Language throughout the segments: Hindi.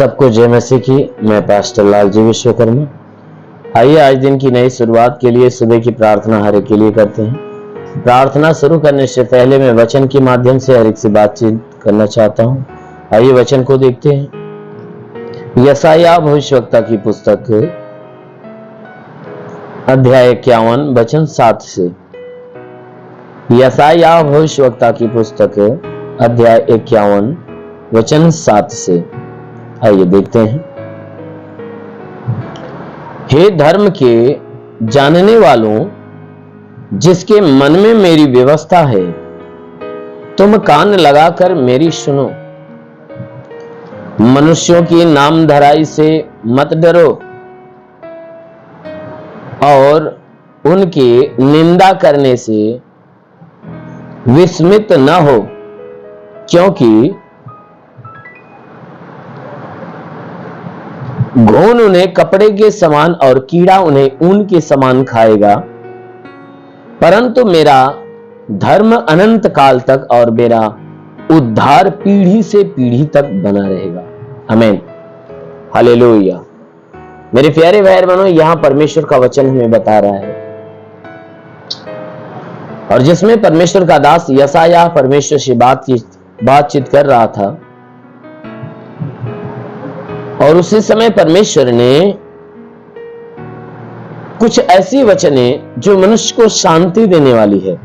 सबको जय मसीह की। मैं पास्टर लालजी विश्वकर्मा। आइए आज दिन की नई शुरुआत के लिए सुबह की प्रार्थना हर एक के लिए करते हैं। प्रार्थना शुरू करने से पहले मैं वचन के माध्यम से हर एक से बातचीत करना चाहता हूं। आइए वचन को देखते हैं। यशायाह भविष्यवक्ता की पुस्तक अध्याय 51 वचन 7 से। यशायाह भविष्यवक्ता की पुस्तक अध्याय 51 वचन 7 से। आइए देखते हैं। हे धर्म के जानने वालों, जिसके मन में मेरी व्यवस्था है, तुम कान लगाकर मेरी सुनो। मनुष्यों की नामधराई से मत डरो और उनकी निंदा करने से विस्मित न हो, क्योंकि घून उन्हें कपड़े के समान और कीड़ा उन्हें ऊन के समान खाएगा, परंतु मेरा धर्म अनंत काल तक और मेरा उद्धार पीढ़ी से पीढ़ी तक बना रहेगा। आमीन, हालेलुया। मेरे प्यारे भाई बहनों, यहां परमेश्वर का वचन हमें बता रहा है और जिसमें परमेश्वर का दास यशायाह परमेश्वर से बातचीत कर रहा था और उसी समय परमेश्वर ने कुछ ऐसी वचनें जो मनुष्य को शांति देने वाली है,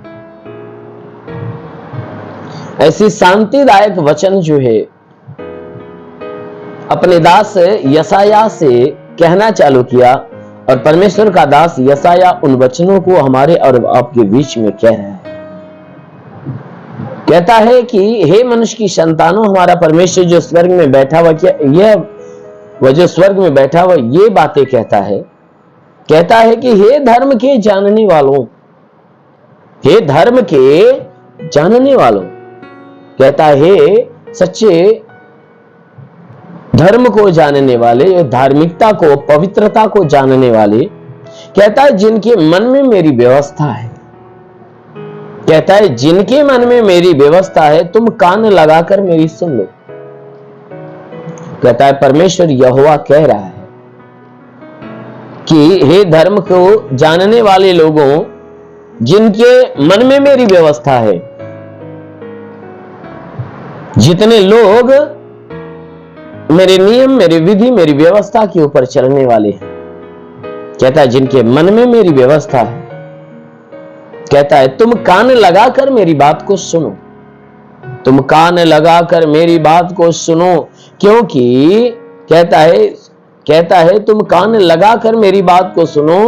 ऐसी शांतिदायक वचन जो है अपने दास यशायाह से कहना चालू किया। और परमेश्वर का दास यशायाह उन वचनों को हमारे और आपके बीच में कह रहा है। कहता है कि हे मनुष्य की संतानों, हमारा परमेश्वर जो स्वर्ग में बैठा हुआ, क्या वह जो स्वर्ग में बैठा हुआ ये बातें कहता है कि हे धर्म के जानने वालों, हे धर्म के जानने वालों, कहता है सच्चे धर्म को जानने वाले, धार्मिकता को, पवित्रता को जानने वाले, कहता है जिनके मन में मेरी व्यवस्था है, कहता है जिनके मन में मेरी व्यवस्था है, तुम कान लगाकर मेरी सुन लो। कहता है परमेश्वर यहोवा कह रहा है कि हे धर्म को जानने वाले लोगों, जिनके मन में मेरी व्यवस्था है, जितने लोग मेरे नियम, मेरी विधि, मेरी व्यवस्था के ऊपर चलने वाले हैं, कहता है जिनके मन में मेरी व्यवस्था है, कहता है तुम कान लगाकर मेरी बात को सुनो, तुम कान लगाकर मेरी बात को सुनो, क्योंकि कहता है तुम कान लगाकर मेरी बात को सुनो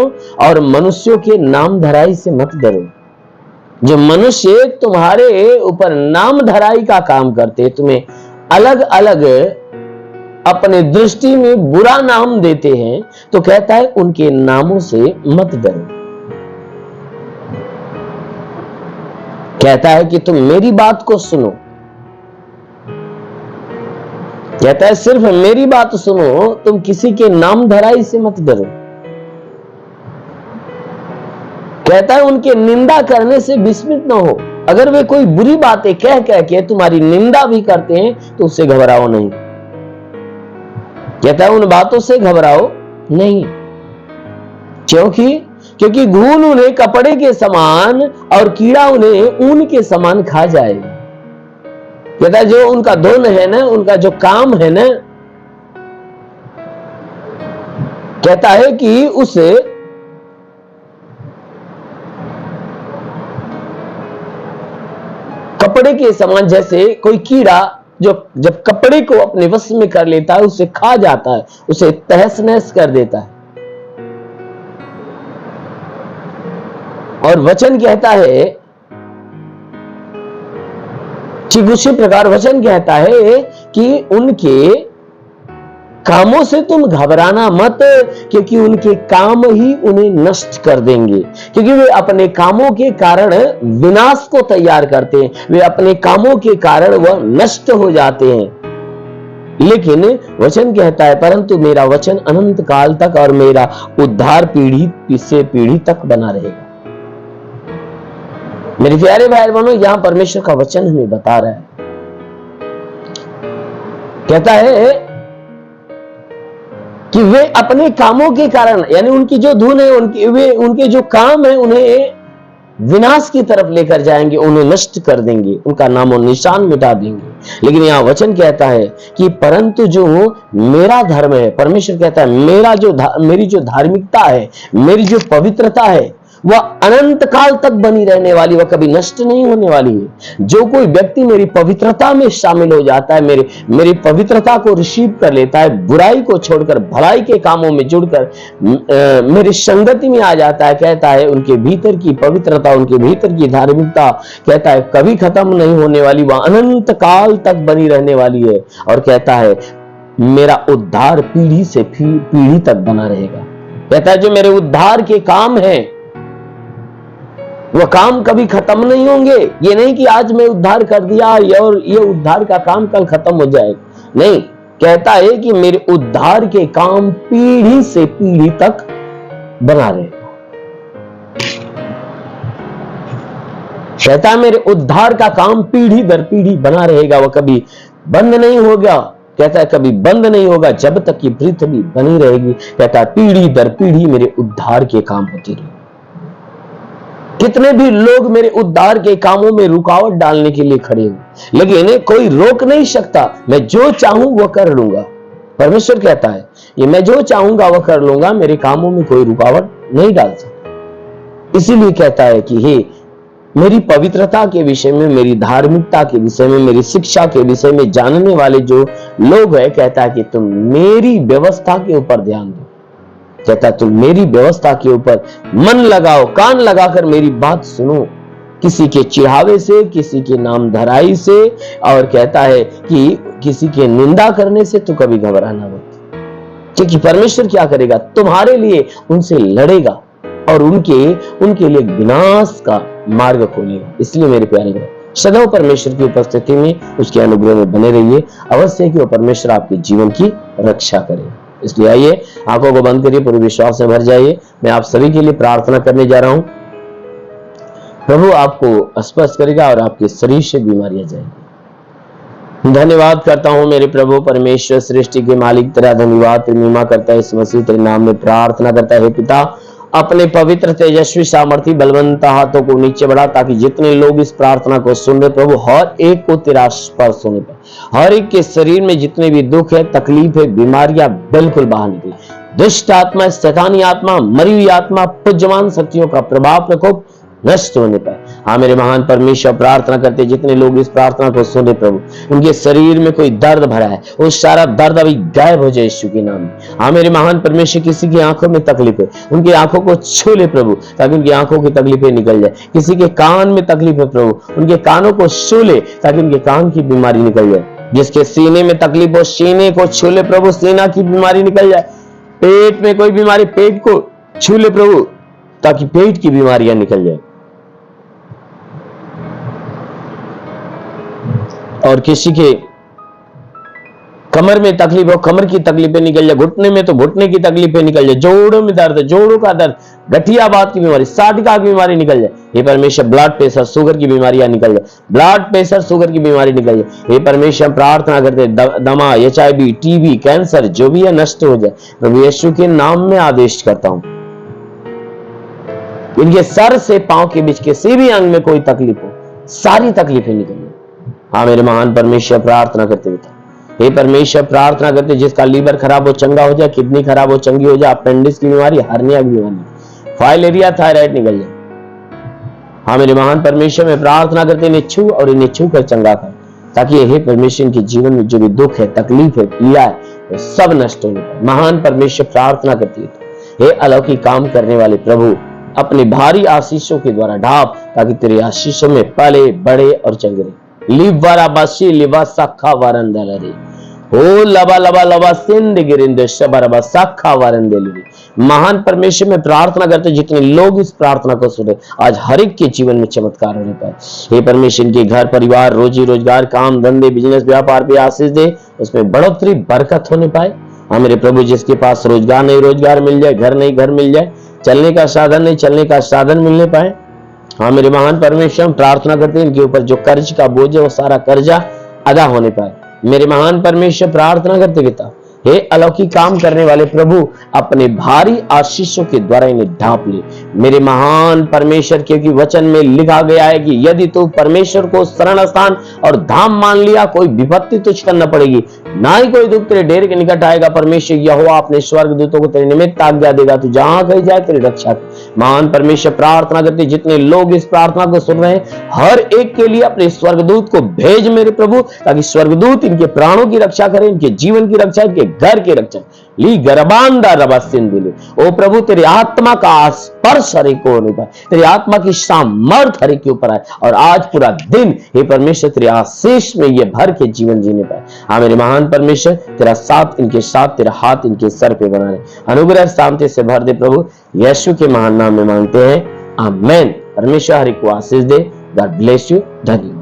और मनुष्यों के नाम धराई से मत डरो। जो मनुष्य तुम्हारे ऊपर नाम धराई का काम करते, तुम्हें अलग अलग अपने दृष्टि में बुरा नाम देते हैं, तो कहता है उनके नामों से मत डरो। कहता है कि तुम मेरी बात को सुनो, कहता है सिर्फ मेरी बात सुनो, तुम किसी के नाम धराई से मत डरो। कहता है उनके निंदा करने से विस्मित न हो। अगर वे कोई बुरी बातें कह के तुम्हारी निंदा भी करते हैं तो उससे घबराओ नहीं। कहता है उन बातों से घबराओ नहीं, क्योंकि घून उन्हें कपड़े के समान और कीड़ा उन्हें ऊन के समान खा जाएगा। कहता है जो उनका धुन है ना, उनका जो काम है ना, कहता है कि उसे कपड़े के समान, जैसे कोई कीड़ा जो जब कपड़े को अपने वश में कर लेता है उसे खा जाता है, उसे तहस नहस कर देता है। और वचन कहता है ठीक उसी प्रकार वचन कहता है कि उनके कामों से तुम घबराना मत, क्योंकि उनके काम ही उन्हें नष्ट कर देंगे। क्योंकि वे अपने कामों के कारण विनाश को तैयार करते हैं, वे अपने कामों के कारण वह नष्ट हो जाते हैं। लेकिन वचन कहता है परंतु मेरा वचन अनंत काल तक और मेरा उद्धार पीढ़ी से पीढ़ी तक बना रहेगा। मेरे प्यारे भाई बहनों, यहां परमेश्वर का वचन हमें बता रहा है, कहता है कि वे अपने कामों के कारण, यानी उनकी जो धुन है, उनके जो काम है, उन्हें विनाश की तरफ लेकर जाएंगे, उन्हें नष्ट कर देंगे, उनका नामो निशान मिटा देंगे। लेकिन यहां वचन कहता है कि परंतु जो मेरा धर्म है, परमेश्वर कहता है मेरी जो धार्मिकता है, मेरी जो पवित्रता है, वह अनंत काल तक बनी रहने वाली, वह कभी नष्ट नहीं होने वाली है। जो कोई व्यक्ति मेरी पवित्रता में शामिल हो जाता है, मेरी पवित्रता को रिसीव कर लेता है, बुराई को छोड़कर भलाई के कामों में जुड़कर मेरी संगति में आ जाता है, कहता है उनके भीतर की पवित्रता, उनके भीतर की धार्मिकता, कहता है कभी खत्म नहीं होने वाली, वह अनंत काल तक बनी रहने वाली है। और कहता है मेरा उद्धार पीढ़ी से पीढ़ी तक बना रहेगा। कहता है जो मेरे उद्धार के काम है, वह काम कभी खत्म नहीं होंगे। ये नहीं कि आज मैं उद्धार कर दिया और ये उद्धार का काम कल खत्म हो जाएगा, नहीं। कहता है कि मेरे उद्धार के काम पीढ़ी से पीढ़ी तक बना रहेगा। कहता है मेरे उद्धार का काम पीढ़ी दर पीढ़ी बना रहेगा, वह कभी बंद नहीं होगा। कहता है कभी बंद नहीं होगा जब तक कि पृथ्वी बनी रहेगी। कहता है पीढ़ी दर पीढ़ी मेरे उद्धार के काम होते रहे। कितने भी लोग मेरे उद्धार के कामों में रुकावट डालने के लिए खड़े हो, लेकिन कोई रोक नहीं सकता। मैं जो चाहूं वह कर लूंगा। परमेश्वर कहता है ये मैं जो चाहूंगा वह कर लूंगा, मेरे कामों में कोई रुकावट नहीं डाल सकता। इसीलिए कहता है कि हे मेरी पवित्रता के विषय में, मेरी धार्मिकता के विषय में, मेरी शिक्षा के विषय में जानने वाले जो लोग हैं, कहता है कि तुम मेरी व्यवस्था के ऊपर ध्यान दो। कहता तुम मेरी व्यवस्था के ऊपर मन लगाओ, कान लगाकर मेरी बात सुनो, किसी के चिढ़ावे से, किसी के नाम धराई से, और कहता है कि किसी के निंदा करने से तो कभी घबराना मत, क्योंकि परमेश्वर क्या करेगा, तुम्हारे लिए उनसे लड़ेगा और उनके लिए विनाश का मार्ग खोलेगा। इसलिए मेरे प्यारे भाई सदैव परमेश्वर की उपस्थिति में, उसके अनुग्रह में बने रहिए। अवश्य है कि वो परमेश्वर आपके जीवन की रक्षा करेगा। इसलिए आइए आंखों को बंद करिए, पूरे विश्वास से भर जाइए। मैं आप सभी के लिए प्रार्थना करने जा रहा हूं। प्रभु आपको स्पर्श करेगा और आपके शरीर से बीमारियां जाएंगी। धन्यवाद करता हूं मेरे प्रभु परमेश्वर, सृष्टि के मालिक, तेरा धन्यवाद महिमा करता है। इस मसीह तेरे नाम में प्रार्थना करता है पिता, अपने पवित्र तेजस्वी सामर्थी बलवंत हाथों को नीचे बढ़ा, ताकि जितने लोग इस प्रार्थना को सुन रहे प्रभु, हर एक को तेरा स्पर्श होने पर, हर एक के शरीर में जितने भी दुख है, तकलीफ है, बीमारियां बिल्कुल बाहर निकले। दुष्ट आत्मा, शैतानी आत्मा, मरी हुई आत्मा, पुज्यमान शक्तियों का प्रभाव प्रकोप नष्ट होने पर, हाँ मेरे महान परमेश्वर प्रार्थना करते जितने लोग इस प्रार्थना को सुने प्रभु, उनके शरीर में कोई दर्द भरा है, वो सारा दर्द अभी गायब हो जाए यीशु के नाम में। हाँ मेरे महान परमेश्वर किसी की आंखों में तकलीफ है, उनकी आंखों को छू ले प्रभु, ताकि उनकी आंखों की तकलीफें निकल जाए। किसी के कान में तकलीफ है प्रभु, उनके कानों को छू ले ताकि उनके कान की बीमारी निकल जाए। जिसके सीने में तकलीफ हो, सीने को छू ले प्रभु, सीना की बीमारी निकल जाए। पेट में कोई बीमारी, पेट को छू ले प्रभु, ताकि पेट की बीमारियां निकल जाए। और किसी के कमर में तकलीफ हो, कमर की तकलीफें निकल जाए। घुटने में तो घुटने की तकलीफें निकल जाए। जोड़ों में दर्द, जोड़ों का दर्द, गठियाबात की बीमारी, साटिका की बीमारी निकल जाए। हे परमेश्वर ब्लड प्रेशर, शुगर की बीमारियां निकल जाए। ब्लड प्रेशर, शुगर की बीमारी निकल जाए। हे परमेश्वर प्रार्थना करते दमा, HIV, TB, कैंसर जो भी है नष्ट हो जाए। प्रभु यीशु के नाम में आदेश करता हूं, इनके सर से पांव के बीच किसी भी अंग में कोई तकलीफ हो, सारी तकलीफें निकल जाए। हाँ मेरे महान परमेश्वर प्रार्थना करते हुए, हे परमेश्वर प्रार्थना करते जिसका लीवर खराब हो चंगा हो जाए, किडनी खराब हो चंगी हो जाए, अपेंडिक्स की बीमारी, हर्निया की बीमारी, फाइलेरिया, थायराइड निकल जाए। हाँ मेरे महान परमेश्वर में प्रार्थना करते इन्हें छू और इन्हें छू कर चंगा कर, ताकि हे परमेश्वर इनके जीवन में जो भी दुख है, तकलीफ है, पीड़ा है, वो सब नष्ट होने पाए। महान परमेश्वर प्रार्थना करती है, हे अलौकिक काम करने वाले प्रभु, अपने भारी आशीषों के द्वारा ढाप, ताकि तेरे आशीषों में पले बड़े और चंगे रहे। लिवारा बासी लिवा साखा वारंदलरी ओ लबा लबा लबा सिंध गिरिंद शबरबा साखा वारंदलरी। महान परमेश्वर में प्रार्थना करते जितने लोग इस प्रार्थना को सुने, आज हर एक के जीवन में चमत्कार होने पाए। हे परमेश्वर इनके घर परिवार, रोजी रोजगार, काम धंधे, बिजनेस, व्यापार पे आशीष दे, उसमें बढ़ोतरी बरकत होने पाए। हाँ मेरे प्रभु जिसके पास रोजगार नहीं रोजगार मिल जाए, घर नहीं घर मिल जाए, चलने का साधन नहीं चलने का साधन मिलने पाए। हाँ मेरे महान परमेश्वर हम प्रार्थना करते हैं इनके ऊपर जो कर्ज का बोझ है वो सारा कर्जा अदा होने पाए। मेरे महान परमेश्वर प्रार्थना करते पिता, हे अलौकिक काम करने वाले प्रभु, अपने भारी आशीषों के द्वारा इन्हें ढांप ले मेरे महान परमेश्वर, क्योंकि वचन में लिखा गया है कि यदि तू परमेश्वर को शरण स्थान और धाम मान लिया, कोई विपत्ति तुझ कर न पड़ेगी, ना ही कोई दुख तेरे डेरे के निकट आएगा। परमेश्वर यहोवा अपने स्वर्गदूतों को तेरे निमित्त आज्ञा देगा, तू जहां कहीं जाए तेरी रक्षा। महान परमेश्वर, प्रार्थना करते जितने लोग इस प्रार्थना को सुन रहे हैं, हर एक के लिए अपने स्वर्गदूत को भेज मेरे प्रभु, ताकि स्वर्गदूत इनके प्राणों की रक्षा करें, इनके जीवन की रक्षा, इनके घर की रक्षा। ली गरबांदा रबासिंदिले, ओ प्रभु तेरी आत्मा का स्पर्श हर एक को होने पाए, तेरी आत्मा की सामर्थ हर एक के ऊपर आए, और आज पूरा दिन हे परमेश्वर तेरे आशीष में ये भर के जीवन जीने पाए। हाँ मेरे महान परमेश्वर, तेरा साथ इनके साथ, तेरा हाथ इनके सर पे बना रहे, अनुग्रह शांति से भर दे प्रभु, यीशु के महान नाम में मांगते हैं, आमेन। परमेश्वर हर एक को आशीष दे। God bless you. धन्यवाद।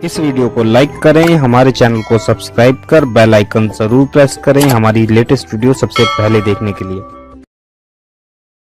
इस वीडियो को लाइक करें, हमारे चैनल को सब्सक्राइब कर बेल आइकन जरूर प्रेस करें हमारी लेटेस्ट वीडियो सबसे पहले देखने के लिए।